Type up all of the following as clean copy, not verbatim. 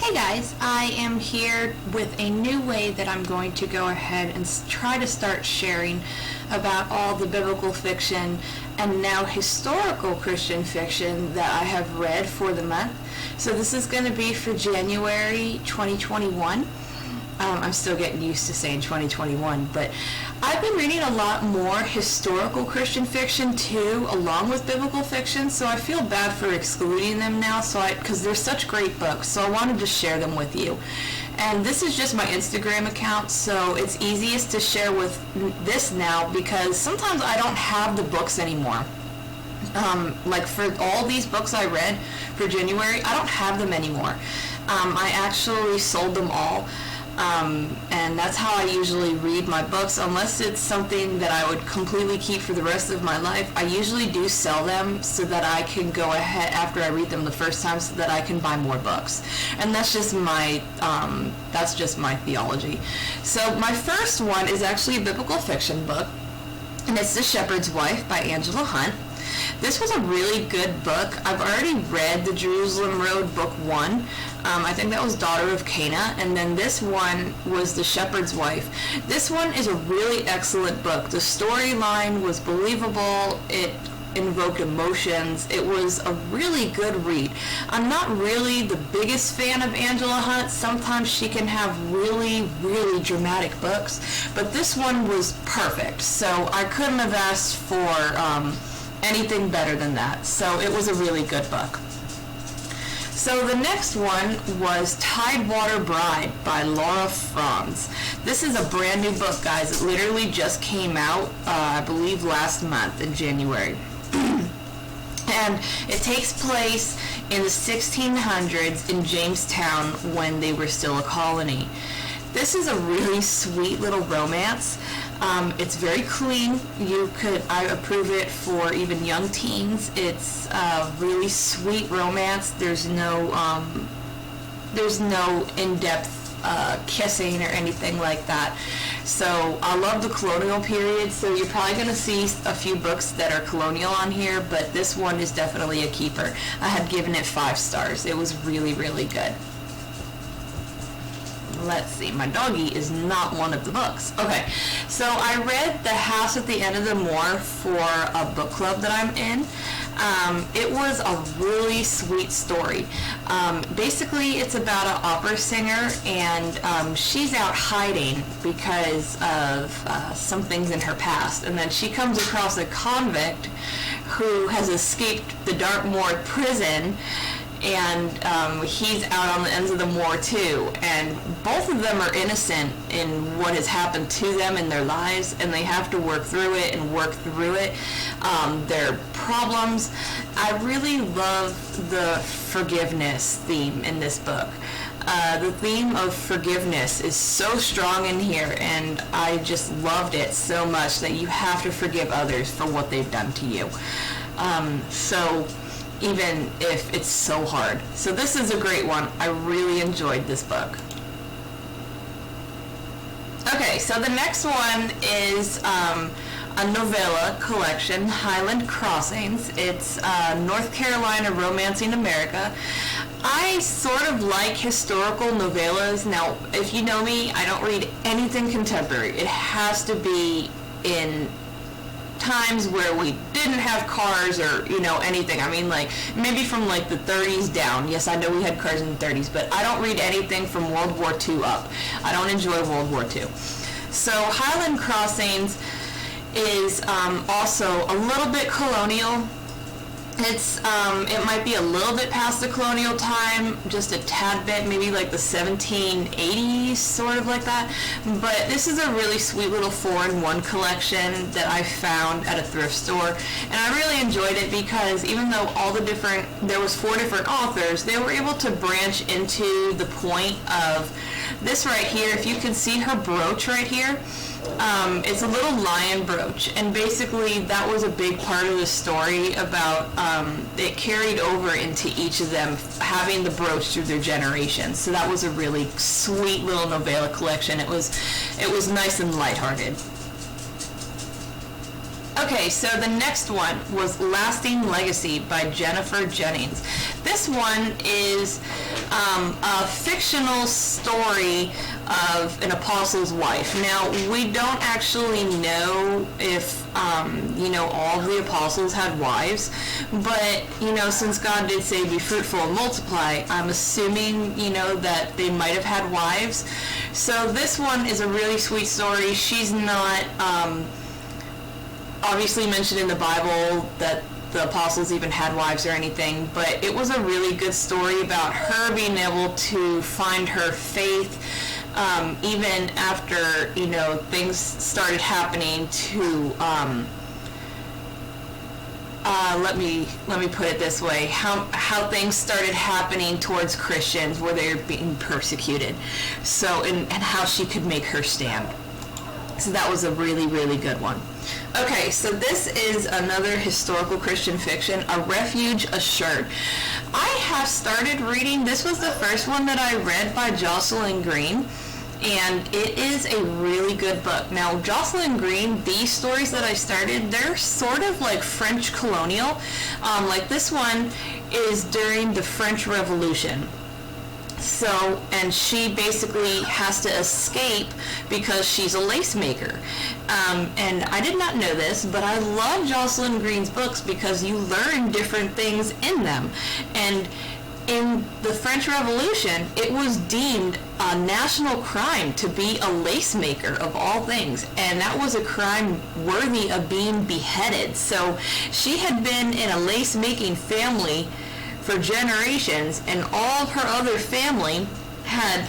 Hey guys, I am here with a new way that I'm going to go ahead and try to start sharing about all the biblical fiction and now historical Christian fiction that I have read for the month. So this is going to be for January 2021. I'm still getting used to saying 2021, but I've been reading a lot more historical Christian fiction too, along with biblical fiction, so I feel bad for excluding them now, because they're such great books, so I wanted to share them with you. And this is just my Instagram account, so it's easiest to share with this now because sometimes I don't have the books anymore. Like for all these books I read for January, I don't have them anymore. I actually sold them all. And that's how I usually read my books, unless it's something that I would completely keep for the rest of my life. I usually do sell them so that I can go ahead after I read them the first time so that I can buy more books. And that's just my theology. So my first one is actually a biblical fiction book, and it's The Shepherd's Wife by Angela Hunt. This was a really good book. I've already read the Jerusalem Road book 1. I think that was Daughter of Cana, and then this one was The Shepherd's Wife. This one is a really excellent book. The storyline was believable. It invoked emotions. It was a really good read. I'm not really the biggest fan of Angela Hunt. Sometimes she can have really, really dramatic books, but this one was perfect. So I couldn't have asked for anything better than that. So it was a really good book. So the next one was Tidewater Bride by Laura Franz. This is a brand new book, guys. It literally just came out, I believe last month in January. And it takes place in the 1600s in Jamestown when they were still a colony. This is a really sweet little romance. It's very clean. I approve it for even young teens. It's a really sweet romance. There's no in-depth kissing or anything like that. So I love the colonial period, so you're probably going to see a few books that are colonial on here, but this one is definitely a keeper. I had given it 5 stars. It was really, really good. Let's see, my doggy is not one of the books. Okay, so I read The House at the End of the Moor for a book club that I'm in. It was a really sweet story. Basically, it's about an opera singer, and she's out hiding because of some things in her past. And then she comes across a convict who has escaped the Dartmoor prison, and he's out on the ends of the moor too, and both of them are innocent in what has happened to them in their lives, and they have to work through it, their problems. I really love the forgiveness theme in this book. The theme of forgiveness is so strong in here, and I just loved it so much that you have to forgive others for what they've done to you. Even if it's so hard. So this is a great one. I really enjoyed this book. Okay, so the next one is a novella collection, Highland Crossings. It's North Carolina Romancing America. I sort of like historical novellas. Now, if you know me, I don't read anything contemporary. It has to be in times where we didn't have cars or anything. I mean, like maybe from like the 30s down. Yes, I know we had cars in the 30s, but I don't read anything from World War II up. I don't enjoy World War II. So Highland Crossings is also a little bit colonial. It might be a little bit past the colonial time, just a tad bit, maybe like the 1780s, sort of like that. But this is a really sweet little 4-in-1 collection that I found at a thrift store, and I really enjoyed it because even though there was 4 different authors, they were able to branch into the point of this right here. If you can see her brooch right here, it's a little lion brooch, and basically that was a big part of the story about it carried over into each of them having the brooch through their generations. So that was a really sweet little novella collection. It was nice and lighthearted. Okay, so the next one was Lasting Legacy by Jennifer Jennings. This one is a fictional story of an apostle's wife. Now, we don't actually know if, all of the apostles had wives, but, since God did say be fruitful and multiply, I'm assuming, that they might have had wives. So this one is a really sweet story. She's not obviously mentioned in the Bible that the apostles even had wives or anything, but it was a really good story about her being able to find her faith even after, things started happening to, let me put it this way, how things started happening towards Christians where they were being persecuted, so, and how she could make her stand. So that was a really, really good one. Okay, so this is another historical Christian fiction, A Refuge Assured. I have started reading, this was the first one that I read by Jocelyn Green, and it is a really good book. Now, Jocelyn Green, these stories that I started, they're sort of like French colonial. Like this one is during the French Revolution. So, and she basically has to escape because she's a lace maker. And I did not know this, but I love Jocelyn Green's books because you learn different things in them. And in the French Revolution, it was deemed a national crime to be a lace maker, of all things. And that was a crime worthy of being beheaded. So she had been in a lace making family for generations, and all of her other family had,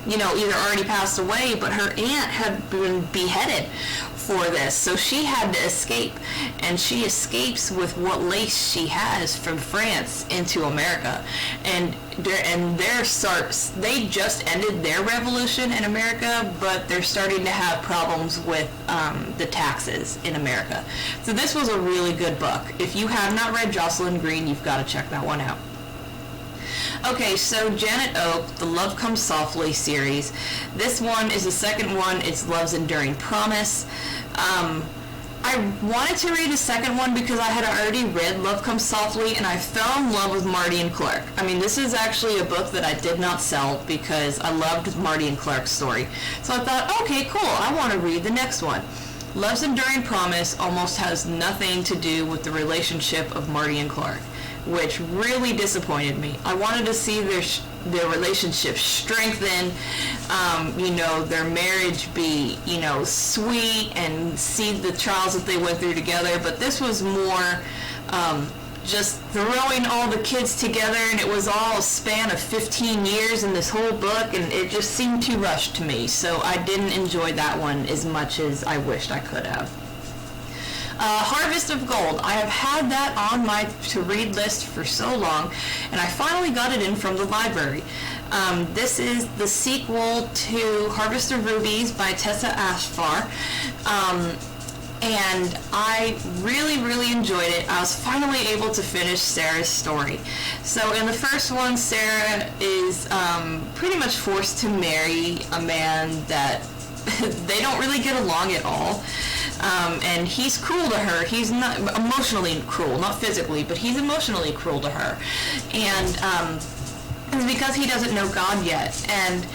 either already passed away, but her aunt had been beheaded for this. So she had to escape, and she escapes with what lace she has from France into America. And they just ended their revolution in America, but they're starting to have problems with the taxes in America. So this was a really good book. If you have not read Jocelyn Green, you've got to check that one out. Okay, so Janet Oak, the Love Comes Softly series. This one is the second one. It's Love's Enduring Promise. I wanted to read a second one because I had already read Love Comes Softly, and I fell in love with Marty and Clark. I mean, this is actually a book that I did not sell because I loved Marty and Clark's story. So I thought, okay, cool, I want to read the next one. Love's Enduring Promise almost has nothing to do with the relationship of Marty and Clark, which really disappointed me. I wanted to see their relationship strengthen, their marriage be, sweet, and see the trials that they went through together. But this was more just throwing all the kids together, and it was all a span of 15 years in this whole book, and it just seemed too rushed to me. So I didn't enjoy that one as much as I wished I could have. Harvest of Gold. I have had that on my to-read list for so long, and I finally got it in from the library. This is the sequel to Harvest of Rubies by Tessa Ashfar, and I really, really enjoyed it. I was finally able to finish Sarah's story. So in the first one, Sarah is pretty much forced to marry a man that they don't really get along at all. And he's cruel to her. He's not emotionally cruel, not physically, but he's emotionally cruel to her. And it's because he doesn't know God yet. And,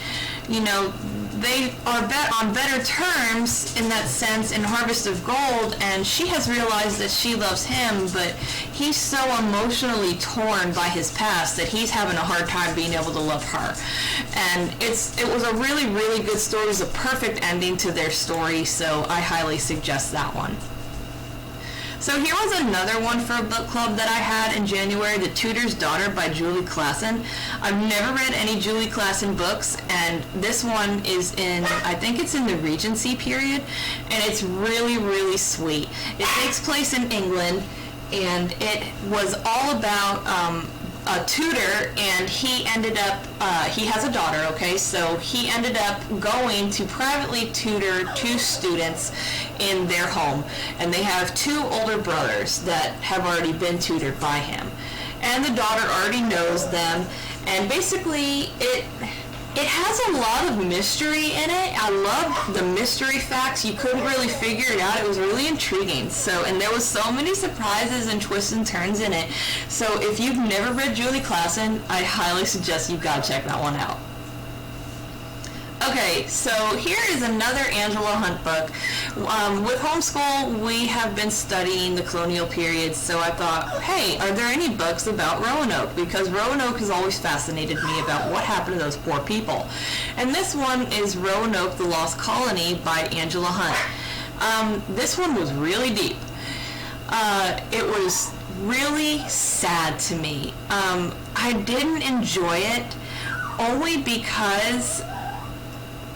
they are on better terms in that sense in Harvest of Gold, and she has realized that she loves him, but he's so emotionally torn by his past that he's having a hard time being able to love her. And it was a really, really good story. It was a perfect ending to their story, so I highly suggest that one. So here was another one for a book club that I had in January, The Tudors Daughter by Julie Klassen. I've never read any Julie Klassen books, and this one is I think it's in the Regency period, and it's really, really sweet. It takes place in England, and it was all about a tutor, and he ended up, he has a daughter, okay, so he ended up going to privately tutor 2 students in their home, and they have 2 older brothers that have already been tutored by him, and the daughter already knows them, and basically it It has a lot of mystery in it. I loved the mystery facts. You couldn't really figure it out. It was really intriguing. So, and there was so many surprises and twists and turns in it. So if you've never read Julie Klassen, I highly suggest you gotta check that one out. Okay, so here is another Angela Hunt book. With homeschool, we have been studying the colonial period, so I thought, hey, are there any books about Roanoke? Because Roanoke has always fascinated me about what happened to those poor people. And this one is Roanoke, the Lost Colony by Angela Hunt. This one was really deep. It was really sad to me. I didn't enjoy it only because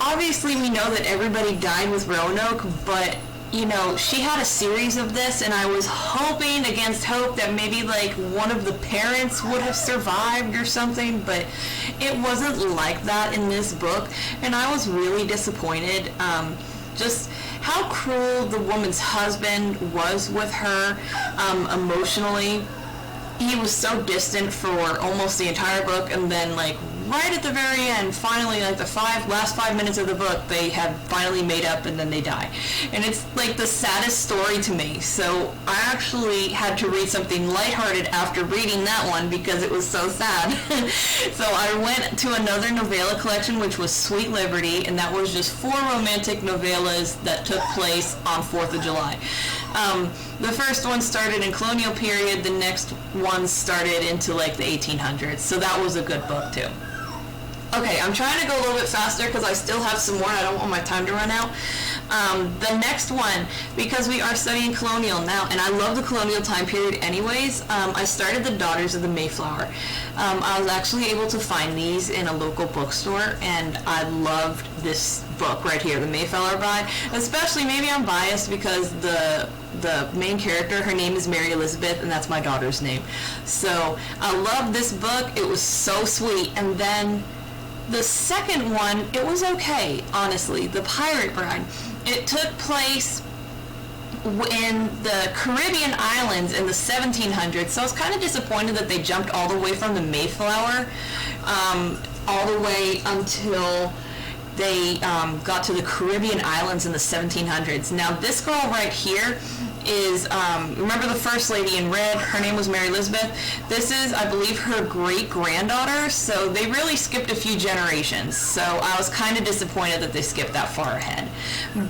obviously we know that everybody died with Roanoke, but you know, she had a series of this, and I was hoping against hope that maybe like one of the parents would have survived or something, but it wasn't like that in this book, and I was really disappointed. Just how cruel the woman's husband was with her emotionally. He was so distant for almost the entire book, and then like right at the very end, finally, like the last 5 minutes of the book, they have finally made up and then they die. And it's like the saddest story to me. So I actually had to read something lighthearted after reading that one because it was so sad. So I went to another novella collection, which was Sweet Liberty, and that was just 4 romantic novellas that took place on 4th of July. The first one started in colonial period, the next one started into like the 1800s, so that was a good book too. Okay, I'm trying to go a little bit faster because I still have some more and I don't want my time to run out. The next one, because we are studying colonial now, and I love the colonial time period anyways, I started The Daughters of the Mayflower. I was actually able to find these in a local bookstore, and I loved this book right here, The Mayflower Bride. Especially, maybe I'm biased because the main character, her name is Mary Elizabeth, and that's my daughter's name. So I love this book. It was so sweet. And then the second one, it was okay, honestly. The Pirate Bride. It took place in the Caribbean islands in the 1700s, so I was kind of disappointed that they jumped all the way from the Mayflower all the way until they got to the Caribbean islands in the 1700s. Now this girl right here is, remember the first lady in red, her name was Mary Elizabeth. This is, I believe, her great-granddaughter, so they really skipped a few generations. So I was kind of disappointed that they skipped that far ahead.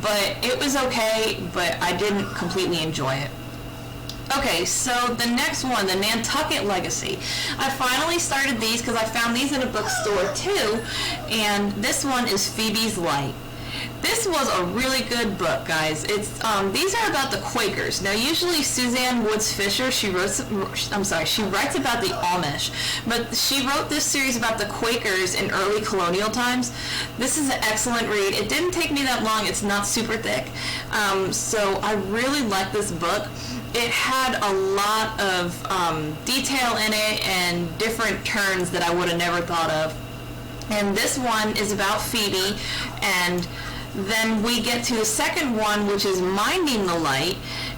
But it was okay, but I didn't completely enjoy it. Okay, so the next one, the Nantucket Legacy. I finally started these because I found these in a bookstore too, and this one is Phoebes Light. This was a really good book, guys. It's these are about the Quakers. Now, usually Suzanne Woods Fisher, she writes about the Amish, but she wrote this series about the Quakers in early colonial times. This is an excellent read. It didn't take me that long. It's not super thick, so I really like this book. It had a lot of detail in it and different turns that I would have never thought of. And this one is about Phoebe, and then we get to the second one, which is Minding the Light,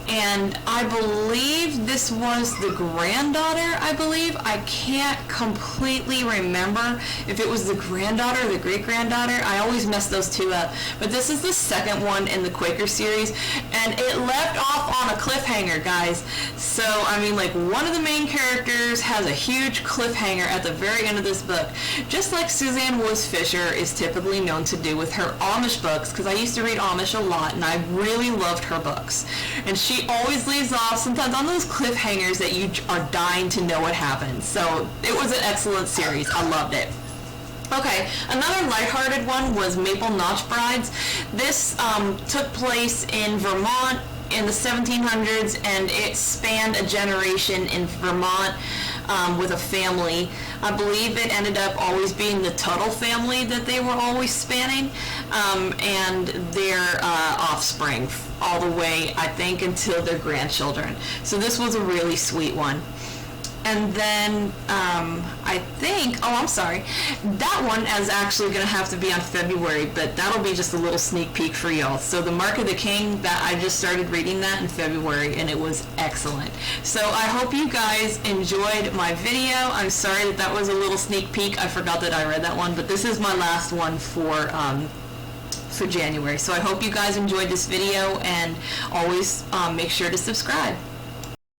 and I believe this was the granddaughter, I believe. I can't completely remember if it was the granddaughter or the great-granddaughter. I always mess those two up. But this is the second one in the Quaker series, and it left off on a cliffhanger, guys. So, I mean, like, one of the main characters has a huge cliffhanger at the very end of this book, just like Suzanne Woods Fisher is typically known to do with her Amish books, because I used to read Amish a lot, and I really loved her books. And she always leaves off sometimes on those cliffhangers that you are dying to know what happened. So it was an excellent series. I loved it. Okay, another lighthearted one was Maple Notch Brides. This took place in Vermont in the 1700s, and it spanned a generation in Vermont with a family. I believe it ended up always being the Tuttle family that they were always spanning, and their offspring all the way, I think, until their grandchildren. So this was a really sweet one. And then I think, oh, I'm sorry, that one is actually going to have to be on February, but that'll be just a little sneak peek for y'all. So the Mark of the King, that I just started reading that in February, and it was excellent. So I hope you guys enjoyed my video. I'm sorry that was a little sneak peek. I forgot that I read that one, but this is my last one for January. So I hope you guys enjoyed this video, and always make sure to subscribe.